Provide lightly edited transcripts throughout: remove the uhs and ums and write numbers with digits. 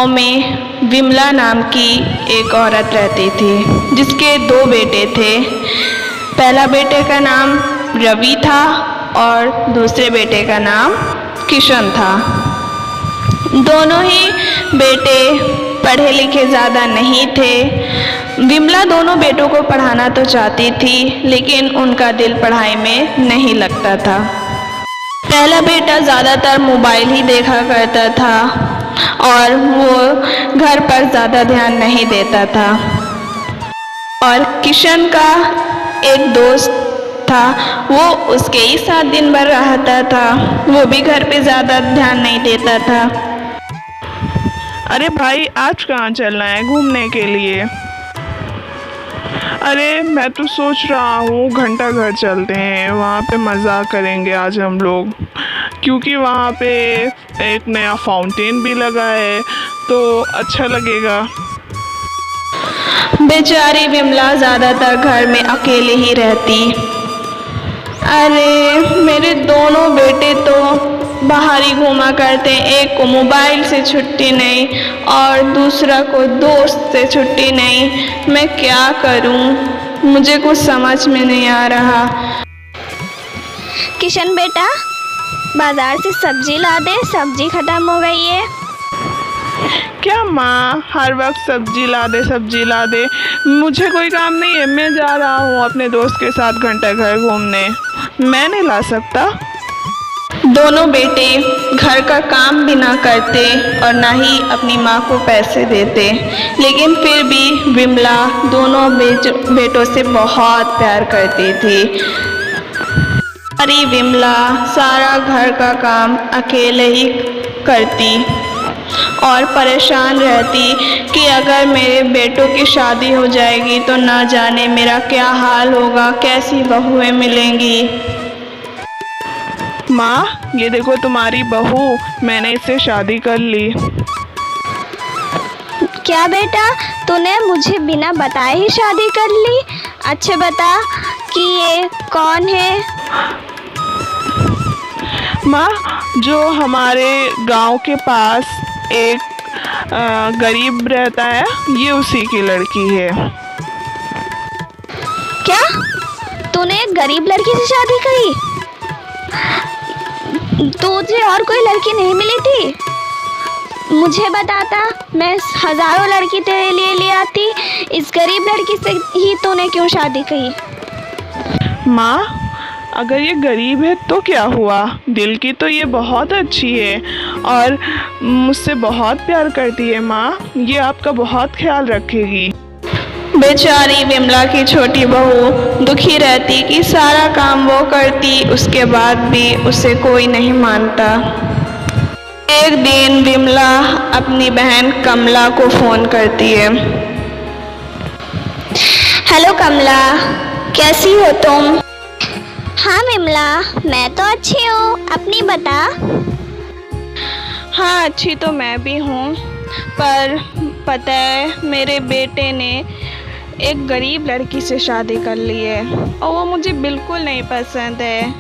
गाँव में विमला नाम की एक औरत रहती थी जिसके दो बेटे थे। पहला बेटे का नाम रवि था और दूसरे बेटे का नाम किशन था। दोनों ही बेटे पढ़े लिखे ज़्यादा नहीं थे। विमला दोनों बेटों को पढ़ाना तो चाहती थी लेकिन उनका दिल पढ़ाई में नहीं लगता था। पहला बेटा ज़्यादातर मोबाइल ही देखा करता था और वो घर पर ज़्यादा ध्यान नहीं देता था। और किशन का एक दोस्त था, वो उसके ही साथ दिन भर रहता था, वो भी घर पे ज़्यादा ध्यान नहीं देता था। अरे भाई, आज कहाँ चलना है घूमने के लिए? अरे मैं तो सोच रहा हूँ घंटा घर चलते हैं, वहाँ पे मज़ा करेंगे आज हम लोग, क्योंकि वहाँ पे एक नया फाउंटेन भी लगा है तो अच्छा लगेगा। बेचारी विमला ज़्यादातर घर में अकेले ही रहती। अरे मेरे दोनों बेटे तो बाहर ही घूमा करते, एक को मोबाइल से छुट्टी नहीं और दूसरा को दोस्त से छुट्टी नहीं। मैं क्या करूं, मुझे कुछ समझ में नहीं आ रहा। किशन बेटा, बाजार से सब्जी ला दे, सब्जी खत्म हो गई है। क्या माँ, हर वक्त सब्जी ला दे? मुझे कोई काम नहीं है, मैं जा रहा हूँ अपने दोस्त के साथ घंटा घर घूमने, मैं नहीं ला सकता। दोनों बेटे घर का काम भी ना करते और ना ही अपनी माँ को पैसे देते, लेकिन फिर भी विमला दोनों बेटों से बहुत प्यार करती थी। अरे विमला सारा घर का काम अकेले ही करती और परेशान रहती कि अगर मेरे बेटों की शादी हो जाएगी तो ना जाने मेरा क्या हाल होगा, कैसी बहुएं मिलेंगी। माँ, ये देखो तुम्हारी बहू, मैंने इससे शादी कर ली। क्या बेटा, तूने मुझे बिना बताए ही शादी कर ली? अच्छा बता कि ये कौन है? माँ, जो हमारे गांव के पास एक गरीब रहता है, ये उसी की लड़की है। क्या तूने एक गरीब लड़की से शादी करी? तुझे और कोई लड़की नहीं मिली थी? मुझे बताता, मैं हजारों लड़की तेरे लिए ले आती। इस गरीब लड़की से ही तूने क्यों शादी की? माँ, अगर ये गरीब है तो क्या हुआ, दिल की तो ये बहुत अच्छी है और मुझसे बहुत प्यार करती है। माँ, ये आपका बहुत ख्याल रखेगी। बेचारी विमला की छोटी बहू दुखी रहती कि सारा काम वो करती, उसके बाद भी उसे कोई नहीं मानता। एक दिन विमला अपनी बहन कमला को फ़ोन करती है। हेलो कमला, कैसी हो तुम? हाँ विमला, मैं तो अच्छी हूँ, अपनी बता। हाँ, अच्छी तो मैं भी हूँ, पर पता है मेरे बेटे ने एक गरीब लड़की से शादी कर ली है और वो मुझे बिल्कुल नहीं पसंद है।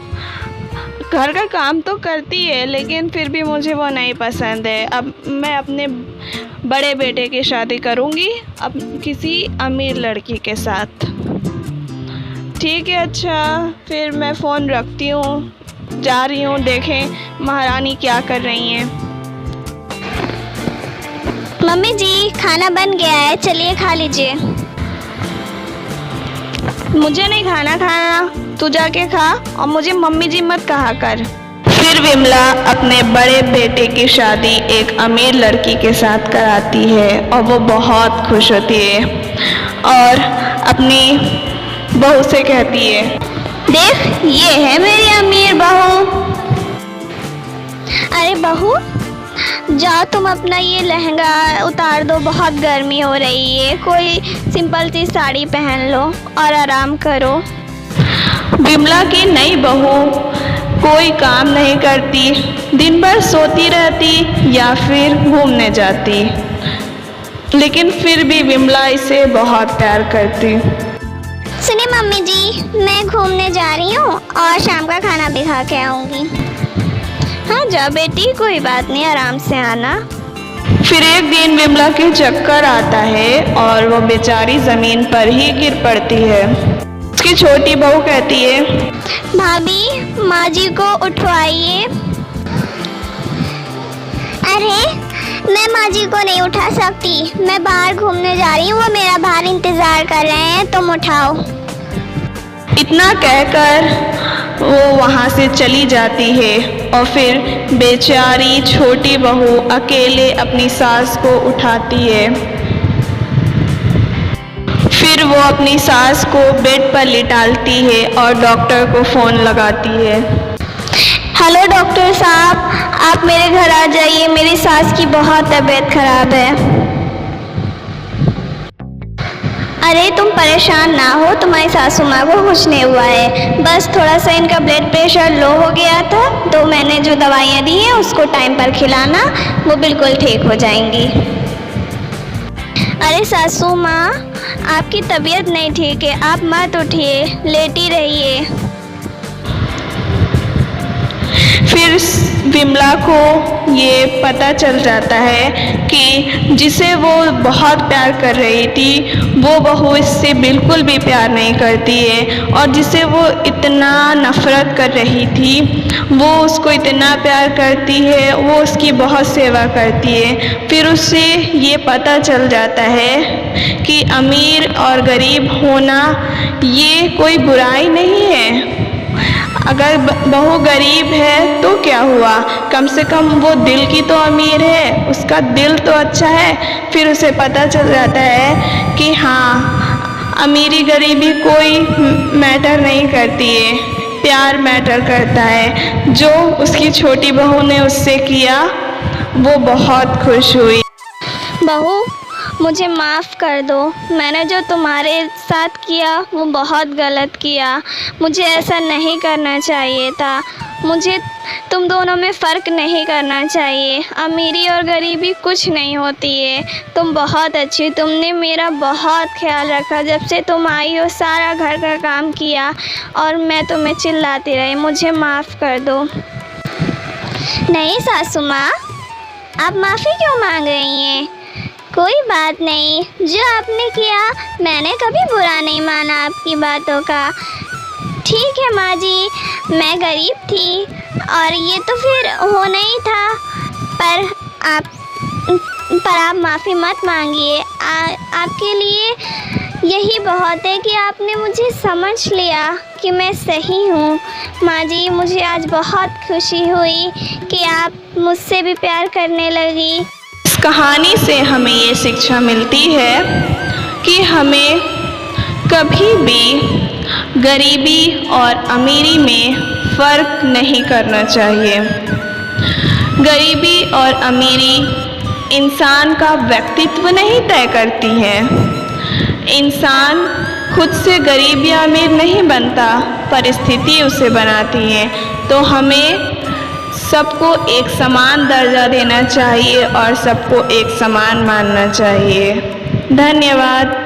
घर का काम तो करती है लेकिन फिर भी मुझे वो नहीं पसंद है। अब मैं अपने बड़े बेटे की शादी करूँगी अब किसी अमीर लड़की के साथ। ठीक है, अच्छा फिर मैं फ़ोन रखती हूँ, जा रही हूँ, देखें महारानी क्या कर रही हैं। मम्मी जी, खाना बन गया है, चलिए खा लीजिए। मुझे नहीं खाना, तू जाके खा और मुझे मम्मी जी मत कहा कर। फिर विमला अपने बड़े बेटे की शादी एक अमीर लड़की के साथ कराती है और वो बहुत खुश होती है और अपनी बहू से कहती है, देख ये है मेरी अमीर बहू। अरे बहू, जाओ तुम अपना ये लहंगा उतार दो, बहुत गर्मी हो रही है, कोई सिंपल सी साड़ी पहन लो और आराम करो। विमला की नई बहू कोई काम नहीं करती, दिन भर सोती रहती या फिर घूमने जाती, लेकिन फिर भी विमला इसे बहुत प्यार करती। सुनिए मम्मी जी, मैं घूमने जा रही हूँ और शाम का खाना भी खा के आऊँगी। हाँ जा बेटी, कोई बात नहीं, आराम से आना। फिर एक दिन विमला के चक्कर आता है और वो बेचारी ज़मीन पर ही गिर पड़ती है। उसकी छोटी बहू कहती है, भाभी माँ जी को उठवाइए। अरे मैं माँ जी को नहीं उठा सकती, मैं बाहर घूमने जा रही हूँ, वो मेरा बाहर इंतज़ार कर रहे हैं, तुम उठाओ। इतना कहकर वो वहाँ से चली जाती है और फिर बेचारी छोटी बहू अकेले अपनी सास को उठाती है। फिर वो अपनी सास को बेड पर लिटाती है और डॉक्टर को फ़ोन लगाती है। हेलो डॉक्टर साहब, आप मेरे घर आ जाइए, मेरी सास की बहुत तबीयत खराब है। अरे तुम परेशान ना हो, तुम्हारी सासू माँ को कुछ नहीं हुआ है, बस थोड़ा सा इनका ब्लड प्रेशर लो हो गया था, तो मैंने जो दवाइयाँ दी हैं उसको टाइम पर खिलाना, वो बिल्कुल ठीक हो जाएंगी। अरे सासू माँ, आपकी तबीयत नहीं ठीक है, आप मत उठिए, लेटी रहिए। फिर विमला को ये पता चल जाता है कि जिसे वो बहुत प्यार कर रही थी वो बहू इससे बिल्कुल भी प्यार नहीं करती है, और जिसे वो इतना नफ़रत कर रही थी वो उसको इतना प्यार करती है, वो उसकी बहुत सेवा करती है। फिर उससे ये पता चल जाता है कि अमीर और गरीब होना ये कोई बुराई नहीं है। अगर बहू गरीब है तो क्या हुआ, कम से कम वो दिल की तो अमीर है, उसका दिल तो अच्छा है। फिर उसे पता चल जाता है कि हाँ, अमीरी गरीबी कोई मैटर नहीं करती है, प्यार मैटर करता है। जो उसकी छोटी बहू ने उससे किया वो बहुत खुश हुई। बहू मुझे माफ़ कर दो, मैंने जो तुम्हारे साथ किया वो बहुत गलत किया, मुझे ऐसा नहीं करना चाहिए था, मुझे तुम दोनों में फ़र्क नहीं करना चाहिए, अमीरी और गरीबी कुछ नहीं होती है, तुम बहुत अच्छी, तुमने मेरा बहुत ख्याल रखा, जब से तुम आई हो सारा घर का काम किया और मैं तुम्हें चिल्लाती रही, मुझे माफ़ कर दो। नहीं सासू माँ, आप माफ़ी क्यों मांग रही हैं? कोई बात नहीं, जो आपने किया मैंने कभी बुरा नहीं माना आपकी बातों का। ठीक है माँ जी, मैं गरीब थी और ये तो फिर होना ही था, पर आप माफ़ी मत मांगिए, आपके लिए यही बहुत है कि आपने मुझे समझ लिया कि मैं सही हूँ। माँ जी, मुझे आज बहुत खुशी हुई कि आप मुझसे भी प्यार करने लगी। इस कहानी से हमें ये शिक्षा मिलती है कि हमें कभी भी गरीबी और अमीरी में फ़र्क नहीं करना चाहिए। गरीबी और अमीरी इंसान का व्यक्तित्व नहीं तय करती है। इंसान खुद से गरीब या अमीर नहीं बनता, परिस्थिति उसे बनाती है। तो हमें सबको एक समान दर्जा देना चाहिए और सबको एक समान मानना चाहिए। धन्यवाद।